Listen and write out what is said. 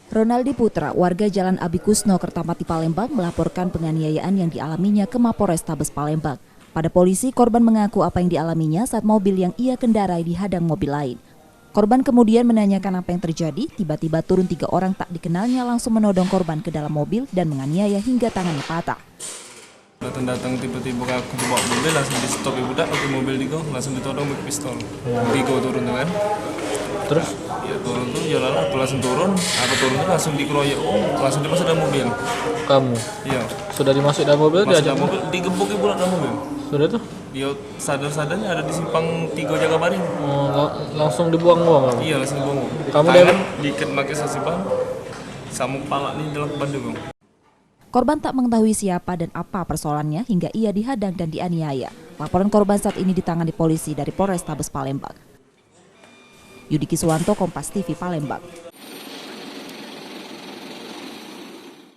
Ronaldi Putra, warga Jalan Abi Kusno, Kertamati, Palembang, melaporkan penganiayaan yang dialaminya ke Mapolrestabes Palembang. Pada polisi, korban mengaku apa yang dialaminya saat mobil yang ia kendarai dihadang mobil lain. Korban kemudian menanyakan apa yang terjadi, tiba-tiba turun 3 orang tak dikenalnya langsung menodong korban ke dalam mobil dan menganiaya hingga tangannya patah. Datang tiba-tiba aku bawa mobil, langsung di stop ibu dak pakai mobil Digo, langsung ditodong pakai pistol. Digo turun tuh kan. Terus ya turun tuh jalan aku langsung turun tuh langsung dikeroyok, langsung dimasuk dalam mobil. Kamu? Iya. Sudah dimasuk dalam mobil? Masuk dalam mobil, digebuk ibu dalam mobil. Sudah tuh? Dia sadar-sadarnya ada di simpang 3 Jagabaring. Langsung dibuang-buang? Iya, langsung dibuang. Kamu tangan diikat pakai sasiban, sama kepala nih dalam bandung. Korban tak mengetahui siapa dan apa persoalannya hingga ia dihadang dan dianiaya. Laporan korban saat ini ditangani polisi dari Polrestabes Palembang. Yudi Kiswanto, Kompas TV, Palembang.